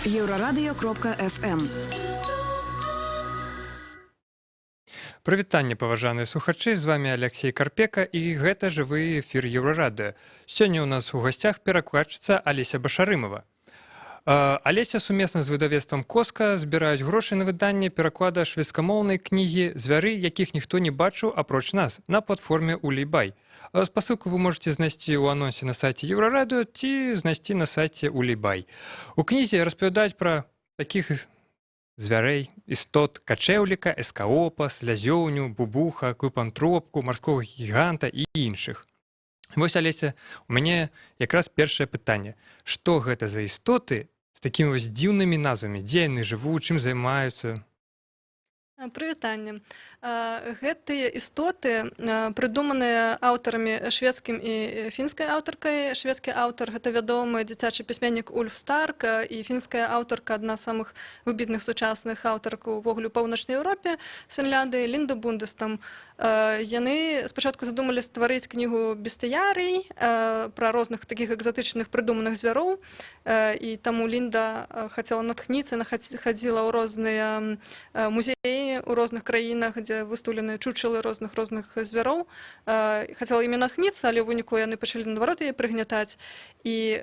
Еўрарадыё.фм. Прывітанне, паважаныя слухачы, з вами Алексей Карпека і гэта жывы эфір Еўрарадыё. Сёння ў нас у гасцях перакладчыца Алеся Башарымова. Алеся сумесна з выдавецтвам «Коска» збіраюць грошы на выданне пераклада шведскамоўнай кнігі «Звяры, якіх ніхто не бачыў, апроч нас» на платформе Улейбай. Спасылку вы можете знайсці ў анонсе на сайце Еўрарадыё ці знайсці на сайце Улейбай. У кнізе распавядаюць пра такіх звярэй, істот, качэўліка, эскаопа, слязёўню, бубуха, клыпантропку, марскога гіганта і іншых. Вось, Алеся, у мяне якраз першае пытанне. Што гэта за істоты з такімі вось дзіўнымі назвамі? Дзе яны жывуць, чым займаюцца? Прывітанне. Гэтыя істоты прыдуманыя аўтарамі шведскім і фінскай аўтаркай. Шведскі аўтар гэта вядомы дзіцячы пісьменнік Ульф Старк, і фінская аўтарка адна з самых выбітных сучасных аўтарак увогуле ў паўночнай Еўропе, з Фінляндыі, Лінда Бундестам. Яны спачатку задумалі стварыць кнігу бестыярый пра розных такіх экзатычных прыдуманых звяроў, і таму Лінда хацела натхніцца, хадзіла ў розныя музеі ў розных краінах, дзе выстаўленыя чучелы розных звяроў. Хацела імі натхніцца, але ў выніку яны пачалі наадварот яе прыгнятаць. І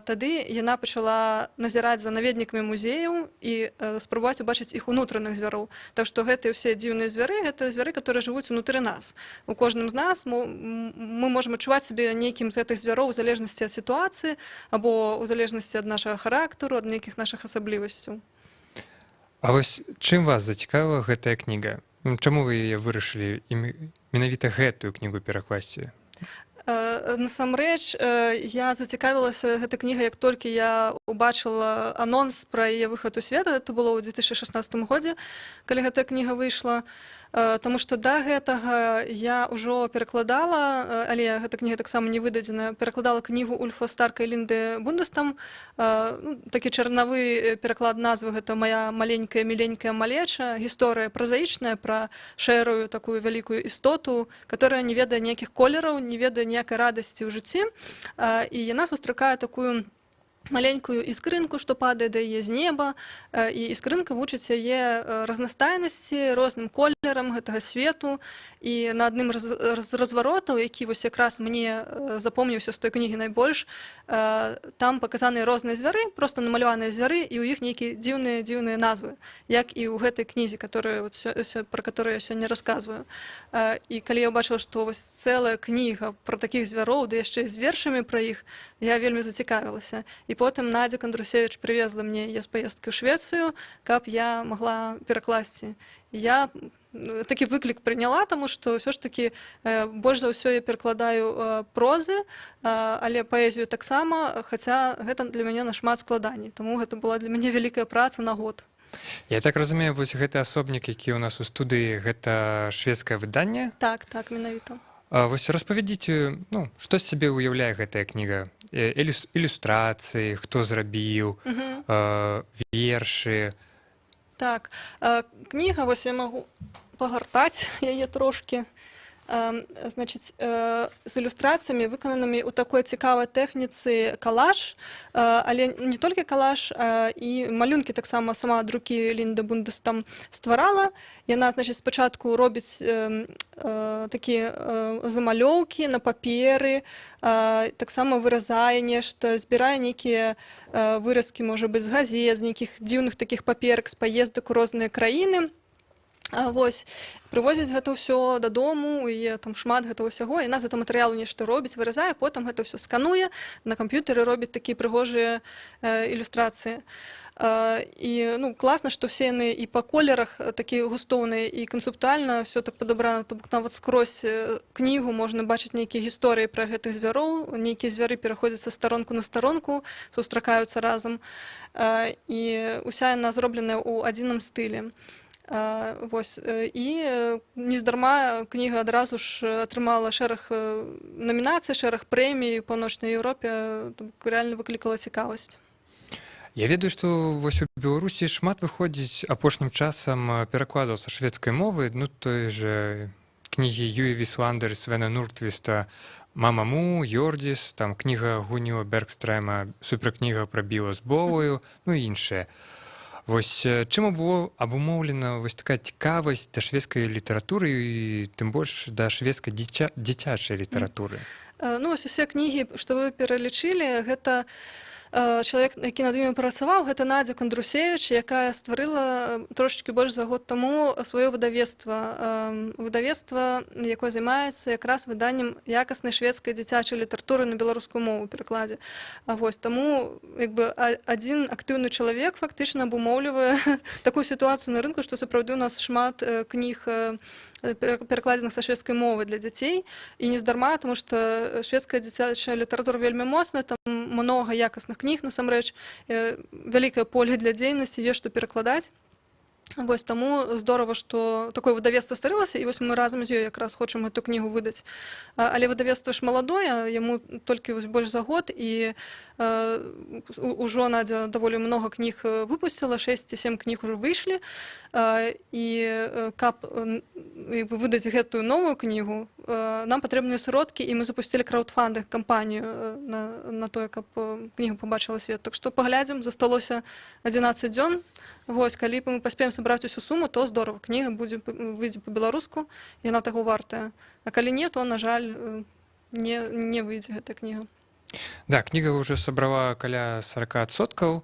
тады яна пачала назіраць за наведнікамі музеяў і спрабаваць убачыць іх унутраных звяроў. Так што гэтыя ўсе дзіўныя звяры, гэта звяры, которые жывуць унутры нас. У кожным з нас мы можам адчуваць сабе нейкім з гэтых звяроў у залежнасці ад сітуацыі або ў залежнасці ад нашага характару, ад нейкіх нашых асаблівасцяў. А вось чым вас зацікавіла гэтая кніга? Чаму вы яе вырашылі менавіта гэтую кнігу перакласці? Насамрэч, я зацікавілася гэтай кнігай, як толькі я убачыла анонс пра яе выхад у свет. Это было ў 2016 годзе, калі гэтая кніга выйшла. Таму што да гэтага я ўжо перакладала, але гэта кніга таксама не выдадзена, перакладала кнігу Ульфа Старка і Лінды Бундестам. Такі чарнавы пераклад назвы — гэта «Моя маленькая міленькая малеча», гісторыя празаічная пра шэрую такую вялікую істоту, которая не ведае ніякіх колераў, не ведае ніякай радасці ў жыцці, і яна сустракае такую маленькую іскрынку, што падае да яе з неба, і іскрынка вучыць яе разнастайнасці, розным колерам гэтага свету. І на адным з разваротаў, які вось якраз мне запомніўся з той кнігі найбольш, там паказаныя розныя звяры, проста намаляваныя звяры, і ў іх нейкія дзіўныя назвы, як і ў гэтай кнізе, пра которую я сёння расказваю. І калі я ўбачыла, што вось цэлая кніга пра такіх звяроў, ды яшчэ з вершамі пра іх, я вельмі зацікавілася. І потым Надзя Кандрусевіч прывезла мне яе з паездкі ў Швецыю, каб я магла перакласці. Я такі выклік прыняла, таму што ўсё ж такі больш за ўсё я перакладаю прозы, але паэзію таксама, хаця гэта для мяне нашмат складаней. Таму гэта была для мяне вялікая праца на год. Я так разумею, вось гэты асобнік, які ў нас у студыі, гэта шведскае выданне? Так, менавіта. Вось распавядзіце, што з сябе ўяўляе гэтая кніга? Ілюстрацыі, хто зрабіў, вершы. Так, кніга, вось я магу пагартаць яе трошкі. Значыць, з ілюстрацыямі, выкананымі ў такой цікавай тэхніцы калаж, але не толькі калаж, і малюнкі таксама сама ад рукі Лінда Бундестам стварала. Яна, значыць, спачатку робіць такія замалёўкі на паперы, таксама выразае нешта, збірае нейкія выразкі, можа быць, з газет, з нейкіх дзіўных такіх паперак, з паездак у розныя краіны. Вось, прывозіць гэта ўсё дадому, у яе там шмат гэтага ўсяго, яна з гэтага матэрыялу нешта робіць, выразае, потым гэта ўсё скануе, на камп'ютары робіць такія прыгожыя ілюстрацыі. І класна, што ўсе яны і па колерах такія густоўныя, і канцэптуальна ўсё так падабрана, то бок нават скрозь кнігу можна бачыць нейкія гісторыі пра гэтых звяроў, нейкія звяры пераходзяць са старонку на старонку, сустракаюцца разам, і ўся яна зробленая ў адзіным стылі. Вось, і нездарма кніга адразу ж атрымала шэраг намінацый, шэраг прэмій у паўночнай Еўропе, рэальна выклікала цікавасць. Я ведаю, што вось у Беларусі шмат выходзіць апошнім часам перакладаў са шведскай мовы, той же кнігі Юі Вісландер, Свена Нуртвіста «Мамаму», «Йордіс», там кніга Гуніо Бергстрема, суперкніга пра Біла з Бовою, ну і іншыя. Вось чым было абумоўлена вось такая цікавасць да шведскай літаратуры і тым больш да шведскай дзіцячай літаратуры? Ну, вось усе кнігі, што вы пералічылі, гэта чалавек, які над імі працаваў, гэта Надзя Кондрусевіч, якая стварыла трошечкі больш за год таму сваё выдавецтва. Выдавецтва, якое займаецца якраз выданнем якаснай шведскай дзіцячай літаратуры на беларускую мову ў перакладзе. Вось, таму адзін актыўны чалавек фактычна абумоўлівае такую сітуацыю на рынку, што сапраўды у нас шмат кніг перакладзеных са шведскай мовы для дзяцей, і нездарма, таму што шведская дзіцячая літаратура вельмі моцная, там многа якасных кніг, насамрэч, вялікае поле для дзейнасці, ёсць што перакладаць. Вось, таму здорава, што такое выдавецтва стварылася, і вось мы разам з ёй якраз хочам гэту кнігу выдаць. Але выдавецтва ж маладое, яму толькі вось больш за год, і ўжо Надзя даволі многа кніг выпусціла, 6 ці 7 кніг ужо выйшлі, і каб выдаць гэтую новую кнігу, нам патрэбныя сродкі, і мы запусцілі краўдфандинг кампанію на тое, каб кніга пабачыла свет. Так што паглядзім, засталося 11 дзён. Вось, калі мы паспеем сабраць усю суму, то здорава, кніга выйдзе па-беларуску, яна таго вартая. А калі не, то, на жаль, не выйдзе гэтая кніга. Да, кніга ўжо сабрала каля 40%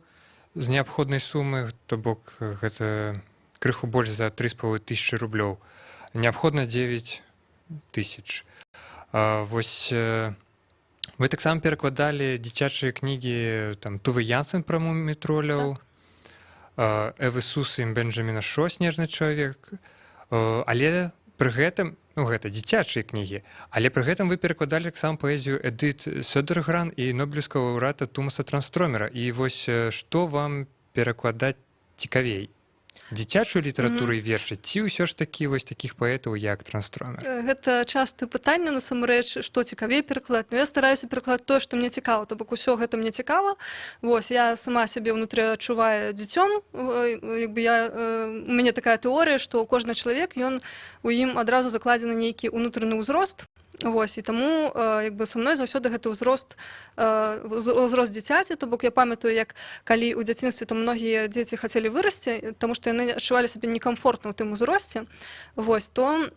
з неабходнай сумы, то бок гэта крыху больш за 3500 рублёў. Неабходна 9 тысяч. Вось вы таксама перакладалі дзіцячыя кнігі там Тувы Янсен пра мумітроляў, Эвы Сусы і Бенджаміна Шо «Снежны чалавек», але пры гэтым, ну гэта дзіцячыя кнігі, але пры гэтым вы перакладалі таксама паэзію Эдыт Сёдергран і нобелеўскага лаўрэата Тумаса Транстрёмера. І вось што вам перакладаць цікавей? Дзіцячую літаратуру і вершы, ці ўсё ж такі вось такіх паэтаў, як Транстрёмер? Гэта частае пытанне, насамрэч, што цікавей перакладаць. Но я стараюся перакладаць тое, што мне цікава, то бок усё гэта мне цікава. Вось, я сама сябе ўнутры адчуваю дзіцём. У мяне такая тэорыя, што кожны чалавек, ён у ім адразу закладзены нейкі ўнутраны ўзрост. Вось, і таму са мной заўсёды гэты ўзрост дзіцяці, то бок я памятаю, як калі ў дзяцінстве там многія дзеці хацелі вырасці, таму што яны адчувалі сябе некамфортна ў тым узросце, вось, то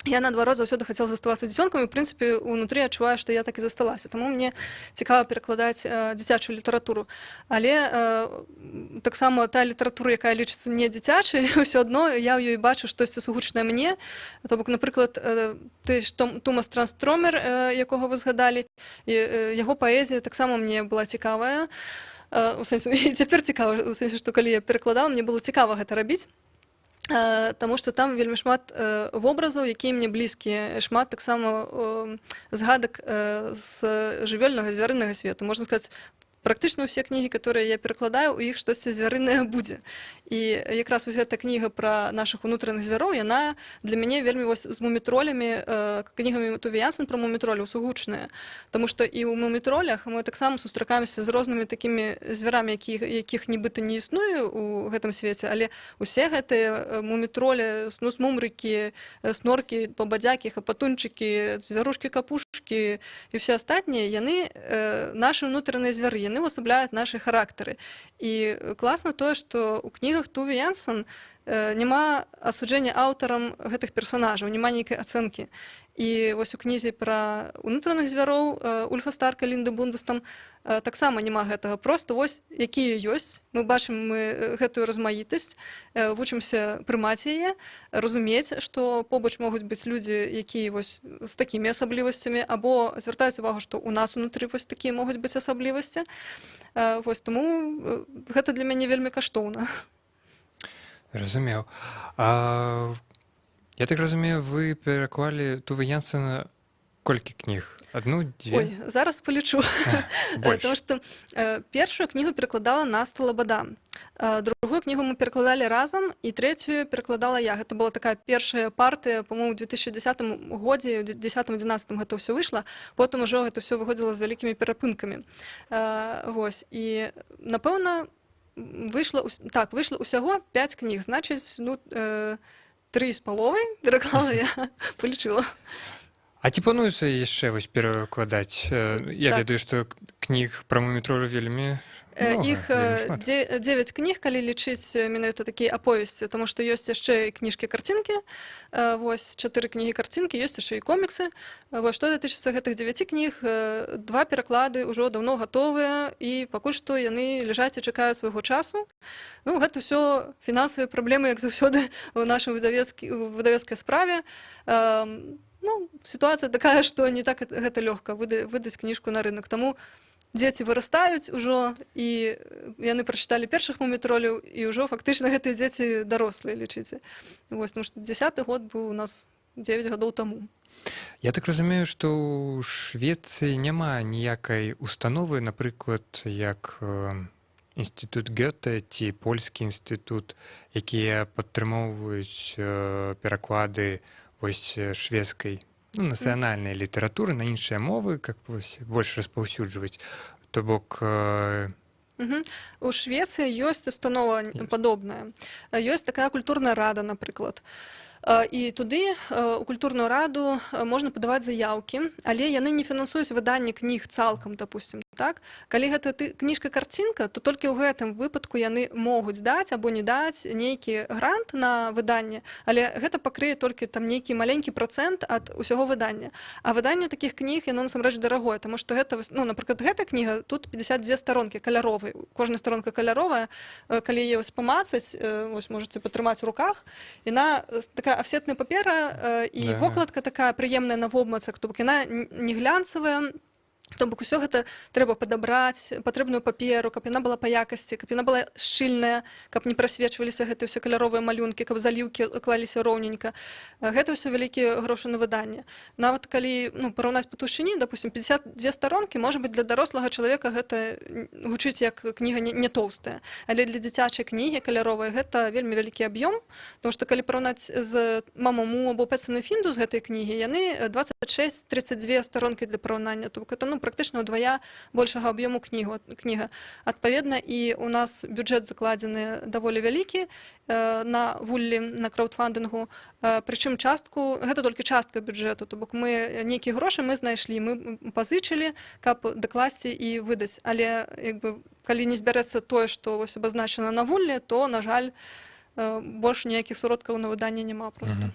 я, наадварот, заўсёды хацела заставацца дзіцёнкам, і, ў прынцыпе, унутры адчуваю, што я так і засталася. Таму мне цікава перакладаць дзіцячую літаратуру. Але таксама та літаратура, якая лічыцца не дзіцячай, ўсё адно я ў ёй бачу штосьці сугучнае мне. То бок, напрыклад, Тумас Транстрёмер, якога вы згадалі, яго паэзія таксама мне была цікавая. У сэнсе, і цяпер цікава, у сэнсе, што калі я перакладала, мне было цікава гэта рабіць. Таму што там вельмі шмат вобразаў, якія мне блізкія, шмат таксама згадак з жывёльнага звярынага свету. Можна сказаць, практычна ўсе кнігі, которые я перакладаю, у іх штосьці звярынае будзе. І якраз вось гэта кніга пра нашых унутраных звяроў, яна для мяне вельмі вось з мумітролямі, кнігамі Тувы Янсен пра мумітроляў сугучная. Таму што і ў мумітролях мы таксама сустракаемся з рознымі такімі звярамі, якіх нібыта не існуе ў гэтым свеце, але усе гэтыя мумітроля, мумрыкі, сноркі, бабадзякі, хапатунчыкі, звярушкі-капушкі і ўсе астатнія, яны нашы ўнутраныя звяры, яны ўвасабляюць нашы характары. І класна тое, што ў кнігах Тувы Янсен няма асуджэння аўтарам гэтых персанажаў, няма нейкай ацэнкі. І вось у кнізе пра унутраных звяроў Ульфа Старка, Лінды Бундестам таксама няма гэтага. Проста вось якія ёсць. Мы бачым гэтую размаітасць, вучымся прымаць яе, разумець, што побач могуць быць людзі, якія вось з такімі асаблівасцямі, або звяртаюць увагу, што ў нас унутры вось такія могуць быць асаблівасці. Вось, таму гэта для мяне вельмі каштоўна. Разумеў. Я так разумею, вы пераклалі Тувы Янсена колькі кніг? Одну, дзве? Ой, зараз палічу. Потому што першую кнігу перакладала Наста Лабада. Другую кнігу мы перакладалі разам, і трэцюю перакладала я. Гэта была такая першая партыя, па-моему, у 2010 годзе, у 10-11 гэта ўсё выйшла, потым ужо гэта ўсё выходзіла з вялікімі перапынкамі. Вось, і, напэўна, выйшла ўсяго 5 кніг, значыць, 3,5 пераклала я, палічыла. А ці плануецца яшчэ вось перакладаць? Я Так. ведаю, што кніг пра мумітролю вельмі много, Іх вельмі шмат. 9 кніг, калі лічыць менавіта такія аповесці, таму што ёсць яшчэ і кніжкі-карцінкі, вось 4 кнігі-карцінкі, ёсць яшчэ і коміксы. Вось што датычыцца гэтых 9 кніг, 2 пераклады ўжо даўно гатовыя, і пакуль што яны ляжаць і чакаюць свайго часу. Ну, гэта ўсё фінансавыя праблемы, як заўсёды ў нашай выдавецкай справе. Ну, сітуацыя такая, што не так гэта лёгка выдаць кніжку на рынок. Таму дзеці вырастаюць ужо, і яны прачыталі першых мумітроляў, і ўжо фактычна гэтыя дзеці дарослыя, лічыце. Вось, тому што 10-й год быў у нас 9 гадоў таму. Я так разумею, што ў Швецыі няма ніякай установы, напрыклад, як інстытут Гёте ці польскі інстытут, якія падтрымоўваюць пераклады вось шведскай, ну, нацыянальнай літаратуры на іншыя мовы, как вось больш распаўсюджваць. То бок У Швецыі ёсць установа падобная. Ёсць такая культурная рада, напрыклад. І туды у культурную раду можна падаваць заяўкі, але яны не фінансуюць выданне кніг цалкам, допустим, так? Калі гэта кніжка-карцінка, то толькі ў гэтым выпадку яны могуць даць або не даць нейкі грант на выданне, але гэта пакрые толькі там нейкі маленькі працэнт ад усяго выдання. А выданне такіх кніг, яно насамрэч дарагое, таму што гэта, ну, напрыклад, гэта кніга, тут 52 старонкі каляровай, кожная старонка каляровая, калі яе вось памацаць, вось можаце патрымаць у руках, яна такая афсетная папера, і вокладка такая прыемная на вобмацак, то бок яна не глянцавая, то бок усё гэта трэба падабраць, патрэбную паперу, каб яна была па якасці, каб яна была шчыльная, каб не прасвечваліся гэтыя ўсе каляровыя малюнкі, каб заліўкі клаліся роўненька. Гэта ўсё вялікія грошы на выданне. Нават калі, ну, параўнаць па таўшчыні, допустим, 52 старонкі, можа быць, для дарослага чалавека гэта гучыць як кніга не тоўстая. Але для дзіцячай кнігі каляровай гэта вельмі вялікі аб'ём, тому што калі параўнаць з Мамаму або Пэцаны Фінду з гэтай кнігі, яны 26-32 старонкі для параўнання. То бок гэта, ну, практычна ўдвая большага аб'ёму кніга. Адпаведна, і у нас бюджэт закладзены даволі вялікі на вуллі, на краўдфандынгу. Прычым частку, гэта толькі частка бюджэту, то бок мы нейкія грошы мы знайшлі, мы пазычылі, каб дакласці і выдаць. Але як бы, калі не збярэцца тое, што вось абазначана на вуллі, то, на жаль, больш ніякіх сродкаў на выданне няма проста.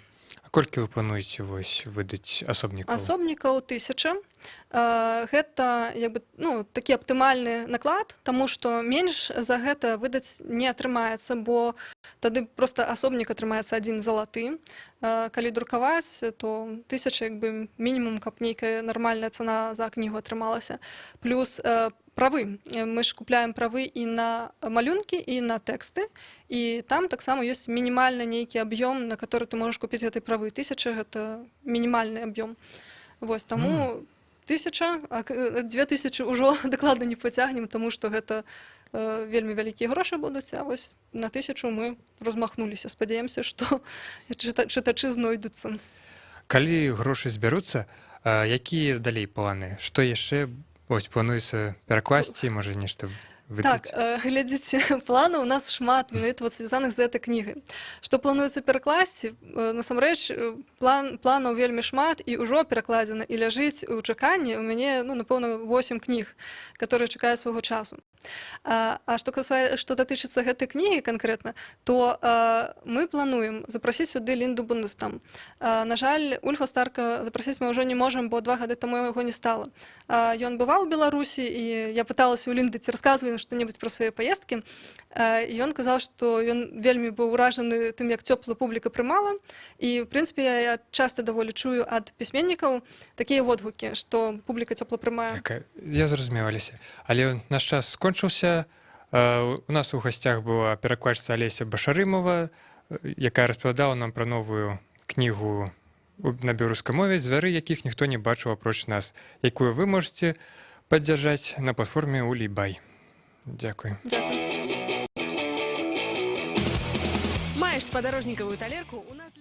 Колькі вы плануеце вось выдаць асобнікаў? Асобнікаў 1000. Гэта, як бы, ну, такі аптымальны наклад, таму што менш за гэта выдаць не атрымаецца, бо тады проста асобнік атрымаецца адзін залаты. Калі друкаваць, то 1000, як бы, мінімум, каб нейкая нармальная цана за кнігу атрымалася. Плюс правы. Мы ж купляем правы і на малюнкі, і на тэксты, і там таксама ёсць мінімальны нейкі аб'ём, на который ты можаш купіць гэтай правы. 1000 гэта мінімальны аб'ём. Вось, таму 1000, а 2000 ўжо дакладна не пацягнем, таму што гэта вельмі вялікія грошы будуць, а вось на 1000 мы размахнуліся. Спадзяемся, што чытачы знойдуцца. Калі грошы збяруцца, якія далей планы? Што яшчэ вось плануецца перакласці, можа нешта выдаць? Так, глядзіце, планаў у нас шмат, менавіта вот звязаных з гэтай кнігай. Што плануецца перакласці? Насамрэч, планаў вельмі шмат, і ўжо перакладзена, і ляжыць у чаканні у мяне, ну, напэўна, 8 кніг, которые чакаюць свайго часу. А што датычыцца гэтай кнігі канкрэтна, то мы плануем запрасіць сюды Лінду Бундестам. На жаль, Ульфа Старка запрасіць мы ўжо не можам, бо 2 гады таму яго не стала. Ён бываў у Беларусі, і я пыталася ў Лінды, ці расказваю што-небудзь пра свае паездкі. І ён казаў, што ён вельмі быў уражаны тым, як цёпла публіка прымала. І, в прынцыпе, я часта даволі чую ад пісьменнікаў такія водгукі, што публіка цёпла прымае. Я зразумеў, Алеся. Але наш час скончыўся. У нас у гасцях была перакладчыца Алеся Башарымова, якая распавядала нам пра новую кнігу на беларускай мове, звяры якіх ніхто не бачыў апроч нас, якую вы можаце паддзяржаць на платформе Улібай. Дзякуй. Дзякуй. Маеш спадарожнікавую талерку, у нас